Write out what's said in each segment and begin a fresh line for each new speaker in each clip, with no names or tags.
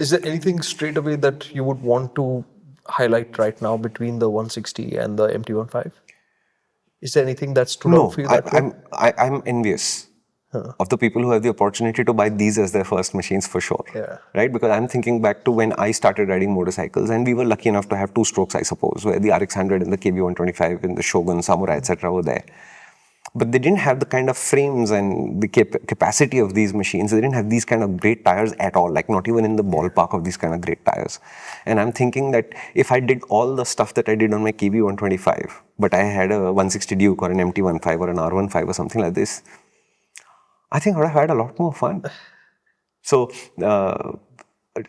Is there anything straight away that you would want to highlight right now between the 160 and the MT-15? Is there anything that stood out
No,
for you that way?
I'm envious of the people who have the opportunity to buy these as their first machines for sure.
Yeah.
Right? Because I'm thinking back to when I started riding motorcycles, and we were lucky enough to have two strokes, I suppose, where the RX-100 and the KB-125 and the Shogun, Samurai, etc. were there. But they didn't have the kind of frames and the capacity of these machines. They didn't have these kind of great tires at all, like not even in the ballpark of these kind of great tires. And I'm thinking that if I did all the stuff that I did on my KB-125, but I had a 160 Duke or an MT-15 or an R15 or something like this, I think I would have had a lot more fun. So,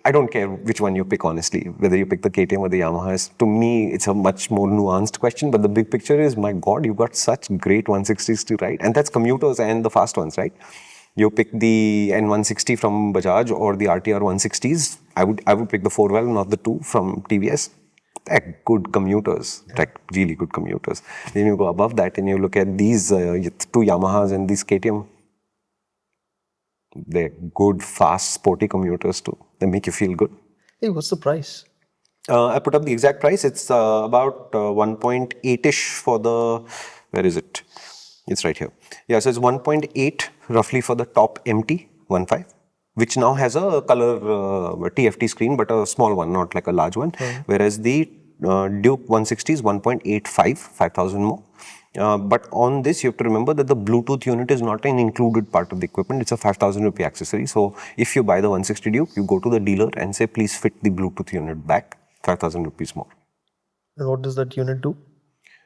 I don't care which one you pick, honestly, whether you pick the KTM or the Yamaha. To me, it's a much more nuanced question, but the big picture is, my God, you've got such great 160s to ride. And that's commuters and the fast ones, right? You pick the N160 from Bajaj or the RTR 160s. I would pick the 4-valve, not the 2 from TVS. They're good commuters, like really good commuters. Then you go above that and you look at these two Yamahas and these KTM. They're good, fast, sporty commuters too. They make you feel good.
Hey, what's the price?
I put up the exact price. It's about 1.8-ish for the, where is it? It's right here. Yeah, so it's 1.8 roughly for the top MT-15, which now has a color TFT screen, but a small one, not like a large one. Whereas the Duke 160 is 1.85, 5,000 more. But on this, you have to remember that the Bluetooth unit is not an included part of the equipment. It's a 5,000 rupee accessory. So if you buy the 160 Duke, you go to the dealer and say, please fit the Bluetooth unit back, 5,000 rupees more.
And what does that unit do?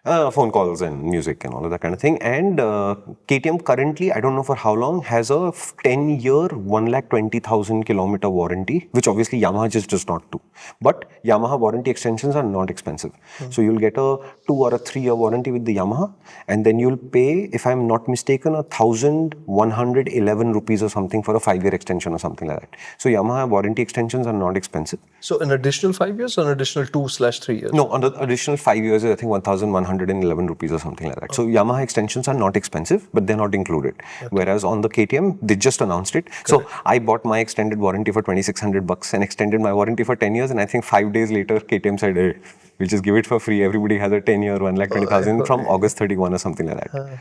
Phone calls and music and all of that kind of thing. And KTM currently, I don't know for how long, has a 10-year, 120,000 kilometer warranty, which obviously Yamaha just does not do. But Yamaha warranty extensions are not expensive. So you'll get a 2 or a 3-year warranty with the Yamaha, and then you'll pay, if I'm not mistaken, 1,111 rupees or something for a 5-year extension or something like that. So Yamaha warranty extensions are not expensive.
So an additional 5 years or an additional 2/3 years?
No, on the additional 5 years, I think 1,111 rupees or something like that. So Yamaha extensions are not expensive, but they're not included. Whereas on the KTM, they just announced it. So I bought my extended warranty for 2,600 bucks and extended my warranty for 10 years. And I think 5 days later, KTM said, hey, we'll just give it for free. Everybody has a 10-year, 1,20,000 from August 31 or something like that.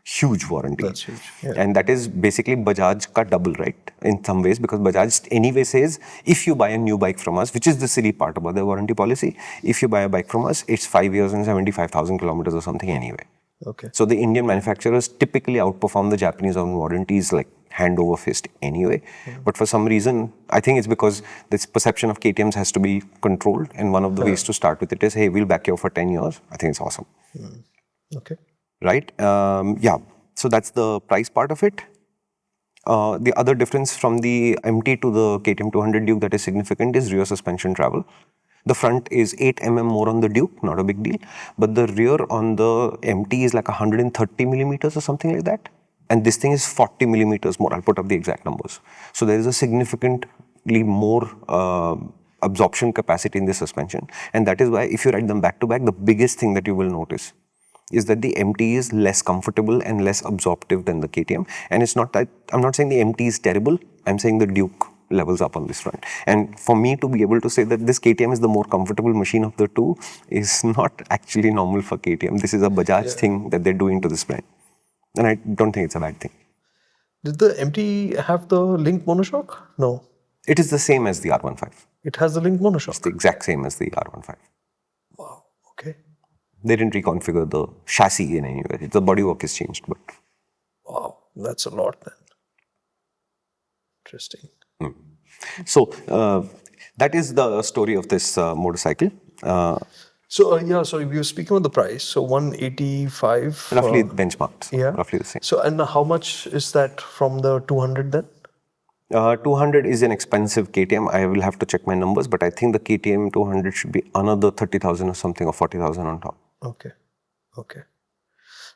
Huge warranty.
That's huge. Yeah.
And that is basically Bajaj ka double, right? In some ways, because Bajaj anyway says, if you buy a new bike from us, which is the silly part about their warranty policy, if you buy a bike from us, it's 5 years and 75,000 kilometers or something anyway.
Okay.
So the Indian manufacturers typically outperform the Japanese on warranties like hand over fist anyway. But for some reason, I think it's because this perception of KTMs has to be controlled. And one of the ways to start with it is, hey, we'll back you for 10 years. I think it's awesome.
Okay.
Right? Yeah. So that's the price part of it. The other difference from the MT to the KTM 200 Duke that is significant is rear suspension travel. The front is 8 mm more on the Duke, not a big deal. But the rear on the MT is like 130 millimeters or something like that. And this thing is 40 millimeters more. I'll put up the exact numbers. So there is a significantly more absorption capacity in the suspension. And that is why if you ride them back to back, the biggest thing that you will notice is that the MT is less comfortable and less absorptive than the KTM. And it's not that, I'm not saying the MT is terrible, I'm saying the Duke levels up on this front. And for me to be able to say that this KTM is the more comfortable machine of the two is not actually normal for KTM. This is a Bajaj thing that they're doing to this brand. And I don't think it's a bad thing.
Did the MT have the link monoshock? No.
It is the same as the R15.
It has the link monoshock?
It's the exact same as the R15.
Wow. Okay.
They didn't reconfigure the chassis in any way. The bodywork is changed, but...
Wow, that's a lot then. Interesting.
So, that is the story of this motorcycle.
So we were speaking about the price. So 185.
Roughly benchmarked.
Yeah.
Roughly the same.
So, and how much is that from the 200 then?
200 is an expensive KTM. I will have to check my numbers, but I think the KTM 200 should be another 30,000 or something, or 40,000 on top.
Okay. Okay.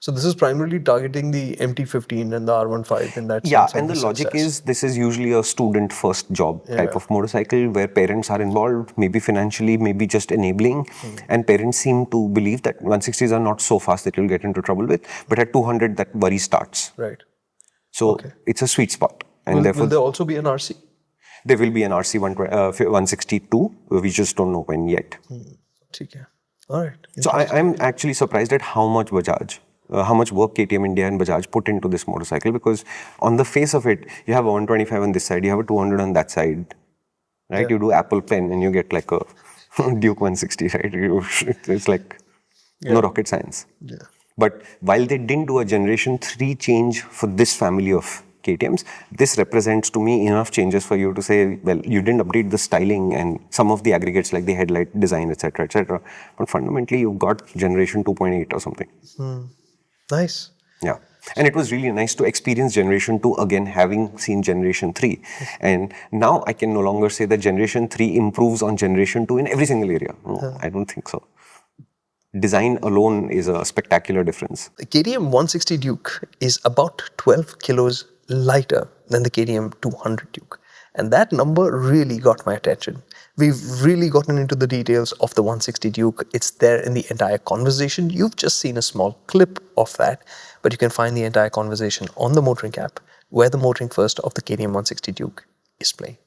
So this is primarily targeting the MT-15 and the R15 in that sense.
Yeah, and the logic is this is usually a student first job type of motorcycle where parents are involved, maybe financially, maybe just enabling. And parents seem to believe that 160s are not so fast that you'll get into trouble with, but at 200 that worry starts.
Right.
So it's a sweet spot. And
will
therefore,
there also be an RC?
There will be an RC 162. We just don't know when yet.
Okay. All right.
So I'm actually surprised at how much Bajaj, how much work KTM India and Bajaj put into this motorcycle, because on the face of it, you have a 125 on this side, you have a 200 on that side, right?
Yeah.
You do Apple Pen and you get like a Duke 160, right? It's like no rocket science.
Yeah.
But while they didn't do a generation 3 change for this family of KTMs, this represents to me enough changes for you to say, well, you didn't update the styling and some of the aggregates like the headlight design, etc., etc. But fundamentally, you've got generation 2.8 or something.
Nice.
Yeah. And it was really nice to experience generation 2 again, having seen generation 3. And now I can no longer say that generation 3 improves on generation 2 in every single area. No, I don't think so. Design alone is a spectacular difference.
The KTM 160 Duke is about 12 kilos lighter than the KTM 200 Duke. And that number really got my attention. We've really gotten into the details of the 160 Duke. It's there in the entire conversation. You've just seen a small clip of that, but you can find the entire conversation on the MotorInc app, where the MotorInc First of the KTM 160 Duke is playing.